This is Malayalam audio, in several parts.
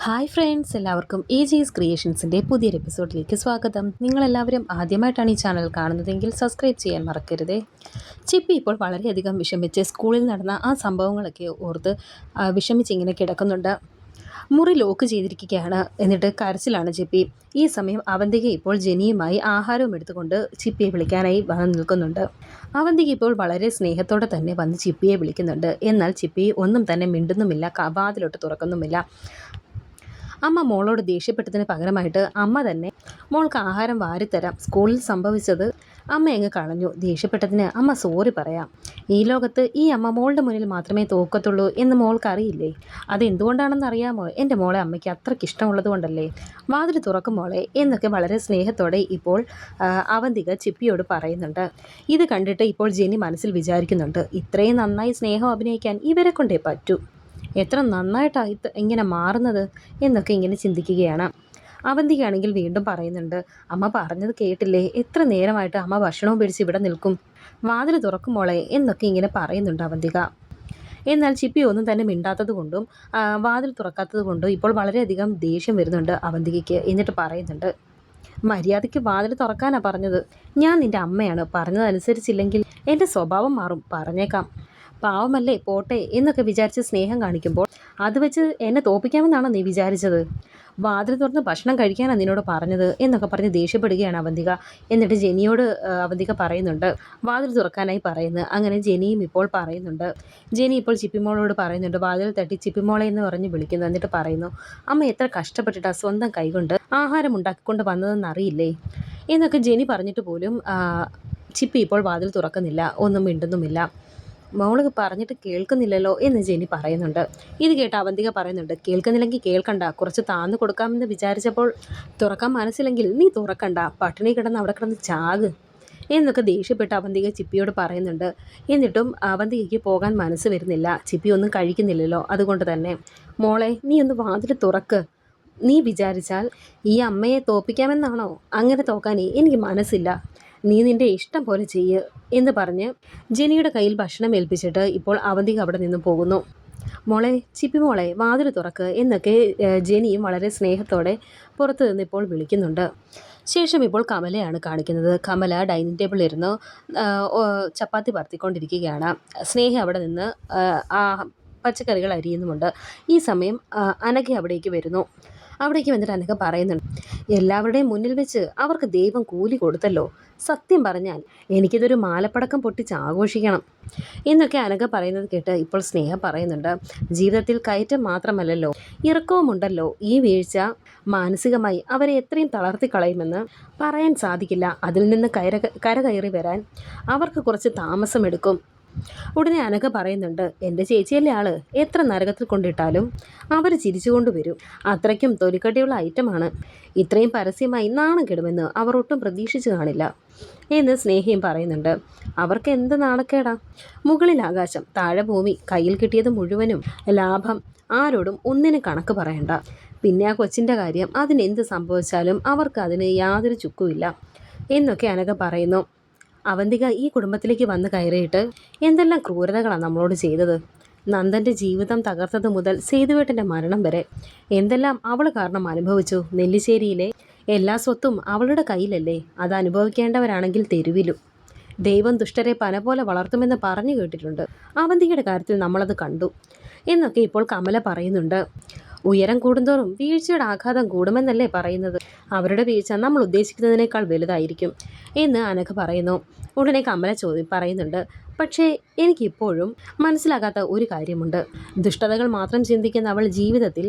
ഹായ് ഫ്രണ്ട്സ്, എല്ലാവർക്കും AJ's ക്രിയേഷൻസിൻ്റെ പുതിയൊരു എപ്പിസോഡിലേക്ക് സ്വാഗതം. നിങ്ങളെല്ലാവരും ആദ്യമായിട്ടാണ് ഈ ചാനൽ കാണുന്നതെങ്കിൽ സബ്സ്ക്രൈബ് ചെയ്യാൻ മറക്കരുതേ. ചിപ്പി ഇപ്പോൾ വളരെയധികം വിഷമിച്ച് സ്കൂളിൽ നടന്ന ആ സംഭവങ്ങളൊക്കെ ഓർത്ത് വിഷമിച്ചിങ്ങനെ കിടക്കുന്നുണ്ട്. മുറി ലോക്ക് ചെയ്തിരിക്കുകയാണ്. എന്നിട്ട് കരച്ചിലാണ് ചിപ്പി. ഈ സമയം അവന്തിക ഇപ്പോൾ ജെനിയുമായി ആഹാരവും എടുത്തുകൊണ്ട് ചിപ്പിയെ വിളിക്കാനായി വന്ന് നിൽക്കുന്നുണ്ട്. അവന്തിക ഇപ്പോൾ വളരെ സ്നേഹത്തോടെ തന്നെ വന്ന് ചിപ്പിയെ വിളിക്കുന്നുണ്ട്. എന്നാൽ ചിപ്പി ഒന്നും തന്നെ മിണ്ടുന്നുമില്ല, വാതിലോട്ട് തുറക്കുന്നുമില്ല. അമ്മ മോളോട് ദേഷ്യപ്പെട്ടതിന് പകരമായിട്ട് അമ്മ തന്നെ മോൾക്ക് ആഹാരം വാരിത്തരാം. സ്കൂളിൽ സംഭവിച്ചത് അമ്മ അങ്ങ് കളഞ്ഞു. ദേഷ്യപ്പെട്ടതിന് അമ്മ സോറി പറയാം. ഈ ലോകത്ത് ഈ അമ്മ മോളുടെ മുന്നിൽ മാത്രമേ തോക്കത്തുള്ളൂ എന്ന് മോൾക്കറിയില്ലേ? അതെന്തുകൊണ്ടാണെന്ന് അറിയാമോ? എൻ്റെ മോളെ അമ്മയ്ക്ക് അത്രയ്ക്ക് ഇഷ്ടമുള്ളത് കൊണ്ടല്ലേ. വാതിൽ തുറക്കും മോളെ എന്നൊക്കെ വളരെ സ്നേഹത്തോടെ ഇപ്പോൾ അവന്തിക ചിപ്പിയോട് പറയുന്നുണ്ട്. ഇത് കണ്ടിട്ട് ഇപ്പോൾ ജെനി മനസ്സിൽ വിചാരിക്കുന്നുണ്ട്, ഇത്രയും നന്നായി സ്നേഹം അഭിനയിക്കാൻ ഇവരെ കൊണ്ടേ പറ്റൂ. എത്ര നന്നായിട്ടാണ് ഇങ്ങനെ മാറുന്നത് എന്നൊക്കെ ഇങ്ങനെ ചിന്തിക്കുകയാണ്. അവന്തികയാണെങ്കിൽ വീണ്ടും പറയുന്നുണ്ട്, അമ്മ പറഞ്ഞത് കേട്ടില്ലേ? എത്ര നേരമായിട്ട് അമ്മ ഭക്ഷണവും പിടിച്ച് ഇവിടെ നിൽക്കും. വാതിൽ തുറക്കും മോളെ എന്നൊക്കെ ഇങ്ങനെ പറയുന്നുണ്ട് അവന്തിക. എന്നാൽ ചിപ്പി ഒന്നും തന്നെ മിണ്ടാത്തത് കൊണ്ടും വാതിൽ തുറക്കാത്തത് കൊണ്ടും ഇപ്പോൾ വളരെയധികം ദേഷ്യം വരുന്നുണ്ട് അവന്തികയ്ക്ക്. എന്നിട്ട് പറയുന്നുണ്ട്, മര്യാദയ്ക്ക് വാതിൽ തുറക്കാനാണ് പറഞ്ഞത്. ഞാൻ നിൻ്റെ അമ്മയാണ്. പറഞ്ഞതനുസരിച്ചില്ലെങ്കിൽ എൻ്റെ സ്വഭാവം മാറും, പറഞ്ഞേക്കാം. പാവമല്ലേ, പോട്ടെ എന്നൊക്കെ വിചാരിച്ച് സ്നേഹം കാണിക്കുമ്പോൾ അത് വെച്ച് എന്നെ തോപ്പിക്കാമെന്നാണോ നീ വിചാരിച്ചത്? വാതിൽ തുറന്ന് ഭക്ഷണം കഴിക്കാനാണ് നിന്നോട് പറഞ്ഞത് എന്നൊക്കെ പറഞ്ഞ് ദേഷ്യപ്പെടുകയാണ് അവന്തിക. എന്നിട്ട് ജെനിയോട് അവന്തിക പറയുന്നുണ്ട്, വാതിൽ തുറക്കാനായി പറയുന്നത്. അങ്ങനെ ജെനിയും ഇപ്പോൾ പറയുന്നുണ്ട്. ജെനി ഇപ്പോൾ ചിപ്പിമോളോട് പറയുന്നുണ്ട്, വാതിൽ തട്ടി ചിപ്പിമോളെ എന്ന് പറഞ്ഞ് വിളിക്കുന്നു. എന്നിട്ട് പറയുന്നു, അമ്മ എത്ര കഷ്ടപ്പെട്ടിട്ടാണ് സ്വന്തം കൈകൊണ്ട് ആഹാരം ഉണ്ടാക്കിക്കൊണ്ട് വന്നതെന്നറിയില്ലേ എന്നൊക്കെ ജെനി പറഞ്ഞിട്ട് പോലും ചിപ്പി ഇപ്പോൾ വാതിൽ തുറക്കുന്നില്ല, ഒന്നും മിണ്ടുന്നുമില്ല. മോള് പറഞ്ഞിട്ട് കേൾക്കുന്നില്ലല്ലോ എന്ന് ജെനി പറയുന്നുണ്ട്. ഇത് കേട്ട് അവന്തിക പറയുന്നുണ്ട്, കേൾക്കുന്നില്ലെങ്കിൽ കേൾക്കണ്ട, കുറച്ച് താന്നു കൊടുക്കാമെന്ന് വിചാരിച്ചപ്പോൾ തുറക്കാൻ മനസ്സില്ലെങ്കിൽ നീ തുറക്കണ്ട, പട്ടിണി കിടന്ന് അവിടെ കിടന്ന് ചാക് എന്നൊക്കെ ദേഷ്യപ്പെട്ട് അവന്തിക ചിപ്പിയോട് പറയുന്നുണ്ട്. എന്നിട്ടും അവന്തികയ്ക്ക് പോകാൻ മനസ്സ് വരുന്നില്ല. ചിപ്പി ഒന്നും കഴിക്കുന്നില്ലല്ലോ, അതുകൊണ്ട് തന്നെ. മോളെ, നീ ഒന്ന് വാതിൽ തുറക്ക്. നീ വിചാരിച്ചാൽ ഈ അമ്മയെ തോപ്പിക്കാമെന്നാണോ? അങ്ങനെ തോക്കാനേ എനിക്ക് മനസ്സില്ല. നീ നിൻ്റെ ഇഷ്ടം പോലെ ചെയ്യ് എന്ന് പറഞ്ഞ് ജെനിയുടെ കയ്യിൽ ഭക്ഷണം ഏൽപ്പിച്ചിട്ട് ഇപ്പോൾ അവന്തിക അവിടെ നിന്ന് പോകുന്നു. മോളെ, ചിപ്പി മോളെ, വാതിൽ തുറക്ക് എന്നൊക്കെ ജെനിയും വളരെ സ്നേഹത്തോടെ പുറത്തു നിന്ന് ഇപ്പോൾ വിളിക്കുന്നുണ്ട്. ശേഷം ഇപ്പോൾ കമലയാണ് കാണിക്കുന്നത്. കമല ഡൈനിങ് ടേബിളിൽ ഇരുന്ന് ചപ്പാത്തി പരത്തിക്കൊണ്ടിരിക്കുകയാണ്. സ്നേഹ അവിടെ നിന്ന് പച്ചക്കറികൾ അരിയുന്നുമുണ്ട്. ഈ സമയം അനഘ അവിടേക്ക് വരുന്നു. അവിടേക്ക് വന്നിട്ട് അനഘ പറയുന്നുണ്ട്, എല്ലാവരുടെയും മുന്നിൽ വെച്ച് അവർക്ക് ദൈവം കൂലി കൊടുത്തല്ലോ. സത്യം പറഞ്ഞാൽ എനിക്കിതൊരു മാലപ്പടക്കം പൊട്ടിച്ച് ആഘോഷിക്കണം എന്നൊക്കെ അനഘ പറയുന്നത് കേട്ട് ഇപ്പോൾ സ്നേഹ പറയുന്നുണ്ട്, ജീവിതത്തിൽ കയറ്റം മാത്രമല്ലല്ലോ, ഇറക്കവുമുണ്ടല്ലോ. ഈ വീഴ്ച മാനസികമായി അവരെ എത്രയും തളർത്തി കളയുമെന്ന് പറയാൻ സാധിക്കില്ല. അതിൽ നിന്ന് കരകയറി വരാൻ അവർക്ക് കുറച്ച് താമസമെടുക്കും. ഉടനെ അനഘ പറയുന്നുണ്ട്, എൻ്റെ ചേച്ചിയല്ലേ ആള്, എത്ര നരകത്തിൽ കൊണ്ടിട്ടാലും അവർ ചിരിച്ചുകൊണ്ട് വരും. അത്രയ്ക്കും തൊലിക്കട്ടിയുള്ള ഐറ്റമാണ്. ഇത്രയും പരസ്യമായി നാണം കെടുമെന്ന് അവർ ഒട്ടും പ്രതീക്ഷിച്ചു കാണില്ല എന്ന് സ്നേഹയും പറയുന്നുണ്ട്. അവർക്ക് എന്ത് നാണക്കേടാ? മുകളിൽ ആകാശം, താഴെ ഭൂമി, കയ്യിൽ കിട്ടിയത് മുഴുവനും ലാഭം. ആരോടും ഒന്നിനും കണക്ക് പറയണ്ട. പിന്നെ ആ കൊച്ചിൻ്റെ കാര്യം, അതിനെന്ത് സംഭവിച്ചാലും അവർക്ക് അതിന് യാതൊരു ചുക്കുമില്ല എന്നൊക്കെ അനഘ പറയുന്നു. അവന്തിക ഈ കുടുംബത്തിലേക്ക് വന്ന് കയറിയിട്ട് എന്തെല്ലാം ക്രൂരതകളാണ് നമ്മളോട് ചെയ്തത്. നന്ദൻ്റെ ജീവിതം തകർത്തത് മുതൽ സേതുവേട്ടൻ്റെ മരണം വരെ എന്തെല്ലാം അവൾ കാരണം അനുഭവിച്ചു. നെല്ലിശ്ശേരിയിലെ എല്ലാ സ്വത്തും അവളുടെ കയ്യിലല്ലേ. അത് അനുഭവിക്കേണ്ടവരാണെങ്കിൽ തെരുവിലും. ദൈവം ദുഷ്ടരെ പന പോലെ വളർത്തുമെന്ന് പറഞ്ഞു കേട്ടിട്ടുണ്ട്. അവന്തികയുടെ കാര്യത്തിൽ നമ്മളത് കണ്ടു എന്നൊക്കെ ഇപ്പോൾ കമല പറയുന്നുണ്ട്. ഉയരം കൂടുന്തോറും വീഴ്ചയുടെ ആഘാതം കൂടുമെന്നല്ലേ പറയുന്നത്. അവരുടെ വീഴ്ച നമ്മൾ ഉദ്ദേശിക്കുന്നതിനേക്കാൾ വലുതായിരിക്കും എന്ന് അനഘ പറയുന്നു. ഉടനെ കമല പറയുന്നുണ്ട്, പക്ഷേ എനിക്കിപ്പോഴും മനസ്സിലാകാത്ത ഒരു കാര്യമുണ്ട്. ദുഷ്ടതകൾ മാത്രം ചിന്തിക്കുന്ന അവൾ ജീവിതത്തിൽ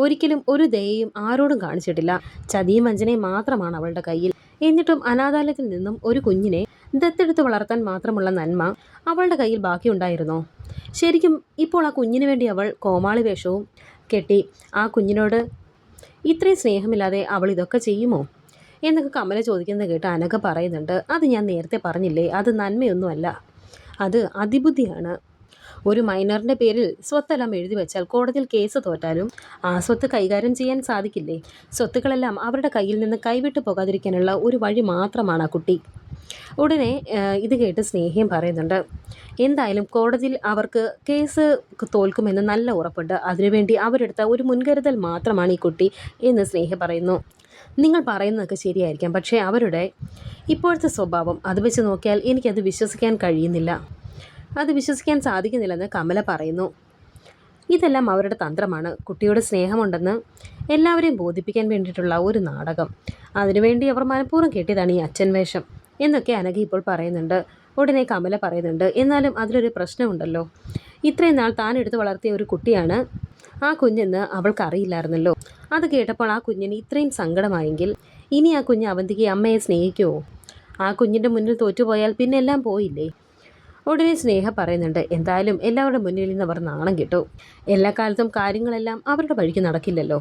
ഒരിക്കലും ഒരു ദയയും ആരോടും കാണിച്ചിട്ടില്ല. ചതിയും വഞ്ചനയും മാത്രമാണ് അവളുടെ കയ്യിൽ. എന്നിട്ടും അനാഥാലയത്തിൽ നിന്നും ഒരു കുഞ്ഞിനെ ദത്തെടുത്ത് വളർത്താൻ മാത്രമുള്ള നന്മ അവളുടെ കയ്യിൽ ബാക്കിയുണ്ടായിരുന്നോ? ശരിക്കും ഇപ്പോൾ ആ കുഞ്ഞിന് വേണ്ടി അവൾ കോമാളി വേഷവും കെട്ടി ആ കുഞ്ഞിനോട് ഇത്രയും സ്നേഹമില്ലാതെ അവൾ ഇതൊക്കെ ചെയ്യുമോ എന്നൊക്കെ കമല ചോദിക്കുന്നത് കേട്ട് അനഘ പറയുന്നുണ്ട്, അത് ഞാൻ നേരത്തെ പറഞ്ഞില്ലേ, അത് നന്മയൊന്നുമല്ല, അത് അതിബുദ്ധിയാണ്. ഒരു മൈനറിൻ്റെ പേരിൽ സ്വത്തെല്ലാം എഴുതി വെച്ചാൽ കോടതിയിൽ കേസ് തോറ്റാലും ആ സ്വത്ത് കൈകാര്യം ചെയ്യാൻ സാധിക്കില്ലേ? സ്വത്തുക്കളെല്ലാം അവരുടെ കയ്യിൽ നിന്ന് കൈവിട്ടു പോകാതിരിക്കാനുള്ള ഒരു വഴി മാത്രമാണ് ആ കുട്ടി. ഉടനെ ഇത് കേട്ട് സ്നേഹയും പറയുന്നുണ്ട്, എന്തായാലും കോടതിയിൽ അവർക്ക് കേസ് തോൽക്കുമെന്ന് നല്ല ഉറപ്പുണ്ട്. അതിനുവേണ്ടി അവരെടുത്ത ഒരു മുൻകരുതൽ മാത്രമാണ് ഈ കുട്ടി എന്ന് സ്നേഹ പറയുന്നു. നിങ്ങൾ പറയുന്നതൊക്കെ ശരിയായിരിക്കാം, പക്ഷേ അവരുടെ ഇപ്പോഴത്തെ സ്വഭാവം അത് വെച്ച് നോക്കിയാൽ എനിക്കത് വിശ്വസിക്കാൻ കഴിയുന്നില്ല, അത് വിശ്വസിക്കാൻ സാധിക്കുന്നില്ലെന്ന് കമല പറയുന്നു. ഇതെല്ലാം അവരുടെ തന്ത്രമാണ്. കുട്ടിയുടെ സ്നേഹമുണ്ടെന്ന് എല്ലാവരെയും ബോധിപ്പിക്കാൻ വേണ്ടിയിട്ടുള്ള ഒരു നാടകം. അതിനുവേണ്ടി അവർ മനഃപൂർവ്വം കെട്ടിയതാണ് ഈ അച്ഛൻ വേഷം എന്നൊക്കെ അനഘ ഇപ്പോൾ പറയുന്നുണ്ട്. ഉടനെ കമല പറയുന്നുണ്ട്, എന്നാലും അതിലൊരു പ്രശ്നമുണ്ടല്ലോ. ഇത്രയും നാൾ താൻ എടുത്ത് വളർത്തിയ ഒരു കുട്ടിയാണ് ആ കുഞ്ഞെന്ന് അവൾക്കറിയില്ലായിരുന്നല്ലോ. അത് കേട്ടപ്പോൾ ആ കുഞ്ഞിന് ഇത്രയും സങ്കടമായെങ്കിൽ ഇനി ആ കുഞ്ഞ് അവന്തിക്ക് അമ്മയെ സ്നേഹിക്കുമോ? ആ കുഞ്ഞിൻ്റെ മുന്നിൽ തോറ്റുപോയാൽ പിന്നെ എല്ലാം പോയില്ലേ? ഉടനെ സ്നേഹ പറയുന്നുണ്ട്, എന്തായാലും എല്ലാവരുടെ മുന്നിൽ നിന്ന് അവർ നാണം കിട്ടും. എല്ലാ കാലത്തും കാര്യങ്ങളെല്ലാം അവരുടെ വഴിക്ക് നടക്കില്ലല്ലോ.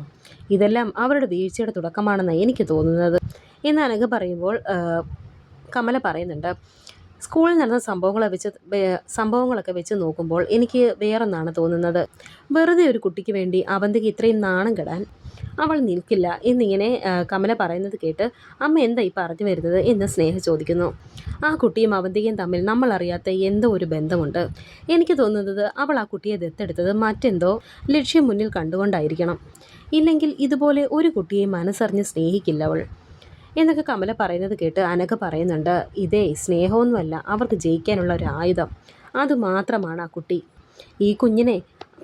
ഇതെല്ലാം അവരുടെ വീഴ്ചയുടെ തുടക്കമാണെന്നാണ് എനിക്ക് തോന്നുന്നത് എന്ന് അനഘ പറയുമ്പോൾ കമല പറയുന്നുണ്ട്, സ്കൂളിൽ നടന്ന സംഭവങ്ങളൊക്കെ വെച്ച് നോക്കുമ്പോൾ എനിക്ക് വേറൊന്നാണ് തോന്നുന്നത്. വെറുതെ ഒരു കുട്ടിക്ക് വേണ്ടി അവന്തിക്ക് ഇത്രയും നാണം കെടാൻ അവൾ നിൽക്കില്ല എന്നിങ്ങനെ കമല പറയുന്നത് കേട്ട് അമ്മ എന്താ ഈ പറഞ്ഞു വരുന്നത് എന്ന് സ്നേഹ ചോദിക്കുന്നു. ആ കുട്ടിയും അവന്തികയും തമ്മിൽ നമ്മൾ അറിയാത്ത എന്തോ ഒരു ബന്ധമുണ്ട്. എനിക്ക് തോന്നുന്നത് അവൾ ആ കുട്ടിയെ ദത്തെടുത്തത് മറ്റെന്തോ ലക്ഷ്യം മുന്നിൽ കണ്ടുകൊണ്ടായിരിക്കണം. ഇല്ലെങ്കിൽ ഇതുപോലെ ഒരു കുട്ടിയെ മനസ്സറിഞ്ഞ് സ്നേഹിക്കില്ല അവൾ എന്നൊക്കെ കമല പറയുന്നത് കേട്ട് അനഘ പറയുന്നുണ്ട്, ഇതേ സ്നേഹമൊന്നുമല്ല, അവർക്ക് ജയിക്കാനുള്ള ഒരു ആയുധം അതുമാത്രമാണ് ആ കുട്ടി. ഈ കുഞ്ഞിനെ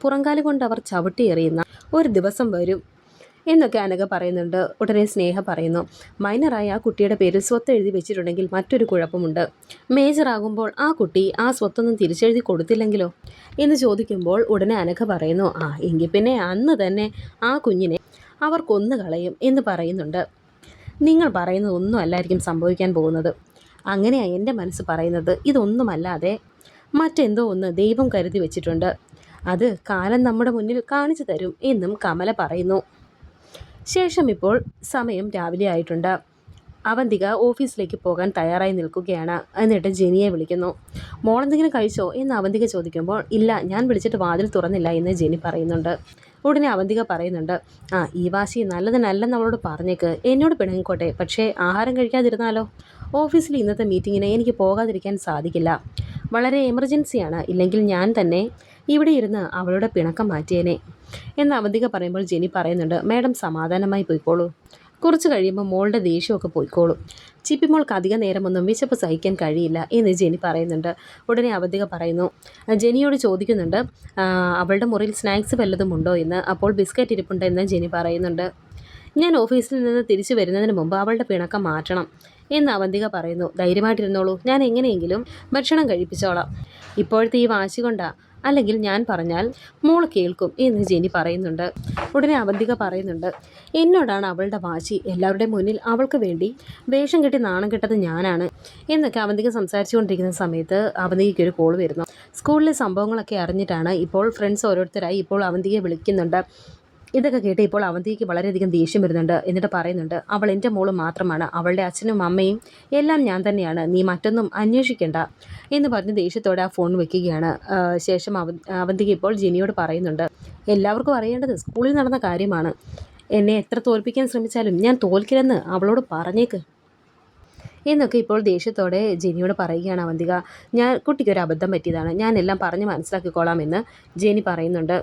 പുറംകാലം കൊണ്ട് അവർ ചവിട്ടി എറിയുന്ന ഒരു ദിവസം വരും എന്നൊക്കെ അനഘ പറയുന്നുണ്ട്. ഉടനെ സ്നേഹ പറയുന്നു, മൈനറായ ആ കുട്ടിയുടെ പേരിൽ സ്വത്ത് എഴുതി വെച്ചിട്ടുണ്ടെങ്കിൽ മറ്റൊരു കുഴപ്പമുണ്ട്. മേജറാകുമ്പോൾ ആ കുട്ടി ആ സ്വത്തൊന്നും തിരിച്ചെഴുതി കൊടുത്തില്ലെങ്കിലോ എന്ന് ചോദിക്കുമ്പോൾ ഉടനെ അനഘ പറയുന്നു, എങ്കിൽ പിന്നെ അന്ന് തന്നെ ആ കുഞ്ഞിനെ അവർ കൊന്നുകളയും എന്ന് പറയുന്നുണ്ട്. നിങ്ങൾ പറയുന്നത് ഒന്നും അല്ലായിരിക്കും സംഭവിക്കാൻ പോകുന്നത്. അങ്ങനെയാണ് എൻ്റെ മനസ്സ് പറയുന്നത്. ഇതൊന്നുമല്ലാതെ മറ്റെന്തോ ഒന്ന് ദൈവം കരുതി വെച്ചിട്ടുണ്ട്. അത് കാലം നമ്മുടെ മുന്നിൽ കാണിച്ചു തരും എന്നും കമല പറയുന്നു. ശേഷം ഇപ്പോൾ സമയം രാവിലെ ആയിട്ടുണ്ട്. അവന്തിക ഓഫീസിലേക്ക് പോകാൻ തയ്യാറായി നിൽക്കുകയാണ്. എന്നിട്ട് ജെനിയെ വിളിക്കുന്നു. മോളെന്തെങ്കിലും കഴിച്ചോ എന്ന് അവന്തിക ചോദിക്കുമ്പോൾ, ഇല്ല, ഞാൻ വിളിച്ചിട്ട് വാതിൽ തുറന്നില്ല എന്ന് ജെനി പറയുന്നുണ്ട്. ഉടനെ അവന്തിക പറയുന്നുണ്ട്, ഈ വാശി നല്ലതിനല്ലെന്ന് അവളോട് പറഞ്ഞേക്ക്. എന്നോട് പിണങ്ങിക്കോട്ടെ, പക്ഷേ ആഹാരം കഴിക്കാതിരുന്നാലോ? ഓഫീസിൽ ഇന്നത്തെ മീറ്റിങ്ങിന് എനിക്ക് പോകാതിരിക്കാൻ സാധിക്കില്ല. വളരെ എമർജൻസിയാണ്. ഇല്ലെങ്കിൽ ഞാൻ തന്നെ ഇവിടെ ഇരുന്ന് അവളുടെ പിണക്കം മാറ്റിയേനെ എന്ന് അവന്തിക പറയുമ്പോൾ ജെനി പറയുന്നുണ്ട്, മാഡം സമാധാനമായി പോയിക്കോളൂ. കുറച്ച് കഴിയുമ്പോൾ മോളുടെ ദേഷ്യമൊക്കെ പോയിക്കോളും. ചിപ്പിമോൾക്ക് അധിക നേരമൊന്നും വിശപ്പ് സഹിക്കാൻ കഴിയില്ല എന്ന് ജെനി പറയുന്നുണ്ട്. ഉടനെ അവന്തിക പറയുന്നു, ജെനിയോട് ചോദിക്കുന്നുണ്ട്, അവളുടെ മുറിയിൽ സ്നാക്സ് വല്ലതും ഉണ്ടോ എന്ന്. അപ്പോൾ ബിസ്ക്കറ്റ് ഇരിപ്പുണ്ട് എന്ന് ജെനി പറയുന്നുണ്ട്. ഞാൻ ഓഫീസിൽ നിന്ന് തിരിച്ചു വരുന്നതിന് മുമ്പ് അവളുടെ പിണക്കം മാറ്റണം എന്ന് അവന്തിക പറയുന്നു. ധൈര്യമായിട്ടിരുന്നോളൂ, ഞാൻ എങ്ങനെയെങ്കിലും ഭക്ഷണം കഴിപ്പിച്ചോളാം. ഇപ്പോഴത്തെ ഈ വാശി കൊണ്ടാ, അല്ലെങ്കിൽ ഞാൻ പറഞ്ഞാൽ മോള് കേൾക്കും എന്ന് ജെനി പറയുന്നുണ്ട്. ഉടനെ അവന്തിക പറയുന്നുണ്ട്, എന്നോടാണ് അവളുടെ വാശി. എല്ലാവരുടെ മുന്നിൽ അവൾക്ക് വേണ്ടി വേഷം കെട്ടി നാണം കെട്ടത് ഞാനാണ് എന്നൊക്കെ അവന്തിക സംസാരിച്ചുകൊണ്ടിരിക്കുന്ന സമയത്ത് അവന്തികയ്ക്ക് ഒരു കോൾ വരുന്നു. സ്കൂളിലെ സംഭവങ്ങളൊക്കെ അറിഞ്ഞിട്ടാണ് ഇപ്പോൾ ഫ്രണ്ട്സ് ഓരോരുത്തരായി ഇപ്പോൾ അവന്തികയെ വിളിക്കുന്നുണ്ട്. ഇതൊക്കെ കേട്ട് ഇപ്പോൾ അവന്തികയ്ക്ക് വളരെയധികം ദേഷ്യം വരുന്നുണ്ട്. എന്നിട്ട് പറയുന്നുണ്ട്, അവൾ എൻ്റെ മോള് മാത്രമാണ്, അവളുടെ അച്ഛനും അമ്മയും എല്ലാം ഞാൻ തന്നെയാണ്, നീ മറ്റൊന്നും അന്വേഷിക്കേണ്ട എന്ന് പറഞ്ഞ് ദേഷ്യത്തോടെ ആ ഫോൺ വെക്കുകയാണ്. ശേഷം അവന്തിക ഇപ്പോൾ ജെനിയോട് പറയുന്നുണ്ട്, എല്ലാവർക്കും അറിയേണ്ടത് സ്കൂളിൽ നടന്ന കാര്യമാണ്. എന്നെ എത്ര തോൽപ്പിക്കാൻ ശ്രമിച്ചാലും ഞാൻ തോൽക്കില്ലെന്ന് അവളോട് പറഞ്ഞേക്ക് എന്നൊക്കെ ഇപ്പോൾ ദേഷ്യത്തോടെ ജെനിയോട് പറയുകയാണ് അവന്തിക. കുട്ടിക്കൊരു അബദ്ധം പറ്റിയതാണ്, ഞാൻ എല്ലാം പറഞ്ഞ് മനസ്സിലാക്കിക്കോളാം എന്ന് ജെനി പറയുന്നുണ്ട്.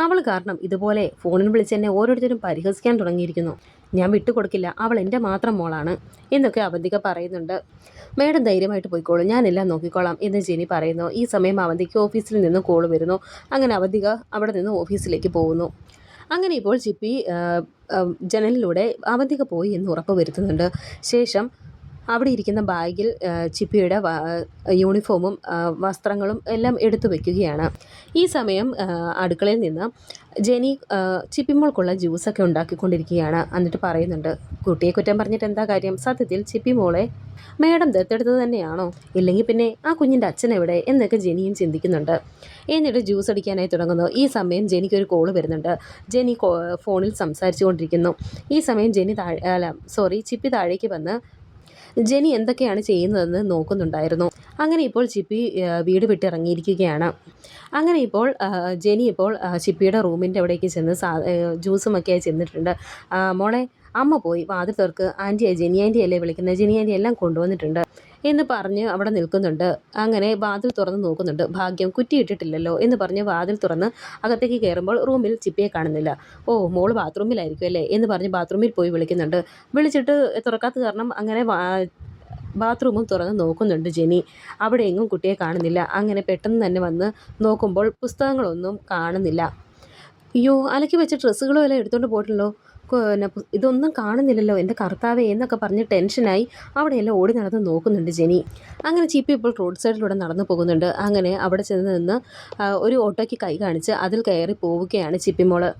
അവൾ കാരണം ഇതുപോലെ ഫോണിൽ വിളിച്ച് എന്നെ ഓരോരുത്തരും പരിഹസിക്കാൻ തുടങ്ങിയിരിക്കുന്നു. ഞാൻ വിട്ടുകൊടുക്കില്ല, അവൾ എൻ്റെ മാത്രം മോളാണ് എന്നൊക്കെ അവന്തിക പറയുന്നുണ്ട്. മേഡം ധൈര്യമായിട്ട് പോയിക്കോളൂ, ഞാനെല്ലാം നോക്കിക്കോളാം എന്ന് ജെനി പറയുന്നു. ഈ സമയം അവന്തിക്ക് ഓഫീസിൽ നിന്ന് കോൾ വരുന്നു. അങ്ങനെ അവന്തിക അവിടെ നിന്ന് ഓഫീസിലേക്ക് പോകുന്നു. അങ്ങനെ ഇപ്പോൾ ചിപ്പി ജനലിലൂടെ അവന്തിക പോയി എന്ന് ഉറപ്പ് വരുത്തുന്നുണ്ട്. ശേഷം അവിടെ ഇരിക്കുന്ന ബാഗിൽ ചിപ്പിയുടെ യൂണിഫോമും വസ്ത്രങ്ങളും എല്ലാം എടുത്തു വയ്ക്കുകയാണ്. ഈ സമയം അടുക്കളയിൽ നിന്ന് ജെനി ചിപ്പിമോൾക്കുള്ള ജ്യൂസൊക്കെ ഉണ്ടാക്കിക്കൊണ്ടിരിക്കുകയാണ്. എന്നിട്ട് പറയുന്നുണ്ട്, കുട്ടിയെ കുറ്റം പറഞ്ഞിട്ട് എന്താ കാര്യം? സത്യത്തിൽ ചിപ്പിമോളെ മേഡം ദത്തെടുത്തത് തന്നെയാണോ? ഇല്ലെങ്കിൽ പിന്നെ ആ കുഞ്ഞിൻ്റെ അച്ഛൻ എവിടെ എന്നൊക്കെ ജെനിയും ചിന്തിക്കുന്നുണ്ട്. എന്നിട്ട് ജ്യൂസ് അടിക്കാനായി തുടങ്ങുന്നു. ഈ സമയം ജെനിക്കൊരു കോള് വരുന്നുണ്ട്. ജെനി ഫോണിൽ സംസാരിച്ചു കൊണ്ടിരിക്കുന്നു. ഈ സമയം ചിപ്പി താഴേക്ക് വന്ന് ജെനി എന്തൊക്കെയാണ് ചെയ്യുന്നതെന്ന് നോക്കുന്നുണ്ടായിരുന്നു. അങ്ങനെ ഇപ്പോൾ ചിപ്പി വീട് വിട്ടിറങ്ങിയിരിക്കുകയാണ്. അങ്ങനെ ഇപ്പോൾ ജെനി ഇപ്പോൾ ചിപ്പിയുടെ റൂമിൻ്റെ അവിടേക്ക് ചെന്ന് ജ്യൂസുമൊക്കെയായി ചെന്നിട്ടുണ്ട്. മോളെ, അമ്മ പോയി വാതിൽ തുറക്ക്, ആൻറ്റിയെ ജെനി ആൻറ്റി അല്ലേ വിളിക്കുന്നത്, ജെനി ആൻറ്റി എല്ലാം കൊണ്ടുവന്നിട്ടുണ്ട് എന്ന് പറഞ്ഞ് അവിടെ നിൽക്കുന്നുണ്ട്. അങ്ങനെ വാതിൽ തുറന്ന് നോക്കുന്നുണ്ട്. ഭാഗ്യം കുറ്റിയിട്ടിട്ടില്ലല്ലോ എന്ന് പറഞ്ഞ് വാതിൽ തുറന്ന് അകത്തേക്ക് കയറുമ്പോൾ റൂമിൽ ചിപ്പിയെ കാണുന്നില്ല. ഓ, മോള് ബാത്റൂമിലായിരിക്കും അല്ലേ എന്ന് പറഞ്ഞ് ബാത്റൂമിൽ പോയി വിളിക്കുന്നുണ്ട്. വിളിച്ചിട്ട് തുറക്കാത്ത കാരണം അങ്ങനെ ബാത്റൂമും തുറന്ന് നോക്കുന്നുണ്ട് ജെനി. അവിടെ എങ്ങും കുട്ടിയെ കാണുന്നില്ല. അങ്ങനെ പെട്ടെന്ന് തന്നെ വന്ന് നോക്കുമ്പോൾ പുസ്തകങ്ങളൊന്നും കാണുന്നില്ല. അയ്യോ, അലക്കി വെച്ച ഡ്രസ്സുകളും എല്ലാം എടുത്തുകൊണ്ട് പോയിട്ടുണ്ടല്ലോ. ഇതൊന്നും കാണുന്നില്ലല്ലോ, എൻ്റെ കർത്താവേ എന്നൊക്കെ പറഞ്ഞ് ടെൻഷനായി അവിടെയെല്ലാം ഓടി നടന്ന് നോക്കുന്നുണ്ട് ജെനി. അങ്ങനെ ചിപ്പി ഇപ്പോൾ റോഡ് സൈഡിലൂടെ നടന്നു പോകുന്നുണ്ട്. അങ്ങനെ അവിടെ ചെന്ന് നിന്ന് ഒരു ഓട്ടോയ്ക്ക് കൈ കാണിച്ച് അതിൽ കയറി പോവുകയാണ് ചിപ്പിമോള്.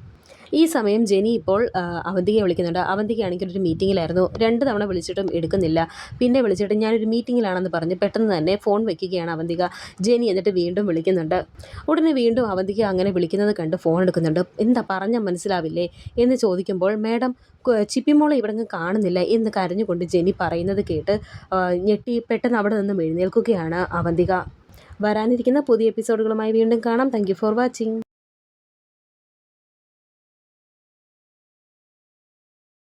ഈ സമയം ജെനി ഇപ്പോൾ അവന്തികയെ വിളിക്കുന്നുണ്ട്. അവന്തികയാണെങ്കിൽ ഒരു മീറ്റിങ്ങിലായിരുന്നു. 2 തവണ വിളിച്ചിട്ടും എടുക്കുന്നില്ല. പിന്നെ വിളിച്ചിട്ട് ഞാനൊരു മീറ്റിങ്ങിലാണെന്ന് പറഞ്ഞ് പെട്ടെന്ന് തന്നെ ഫോൺ വെക്കുകയാണ് അവന്തിക. ജെനി എന്നിട്ട് വീണ്ടും വിളിക്കുന്നുണ്ട്. ഉടനെ വീണ്ടും അവന്തിക അങ്ങനെ വിളിക്കുന്നത് കണ്ട് ഫോൺ എടുക്കുന്നുണ്ട്. എന്താ പറഞ്ഞാൽ മനസ്സിലാവില്ലേ എന്ന് ചോദിക്കുമ്പോൾ, മേഡം ചിപ്പിമോളെ ഇവിടെ കാണുന്നില്ല എന്ന് കരഞ്ഞുകൊണ്ട് ജെനി പറയുന്നത് കേട്ട് ഞെട്ടി പെട്ടെന്ന് അവിടെ നിന്നും എഴുന്നേൽക്കുകയാണ് അവന്തിക. വരാനിരിക്കുന്ന പുതിയ എപ്പിസോഡുകളുമായി വീണ്ടും കാണാം. Thank you for watching.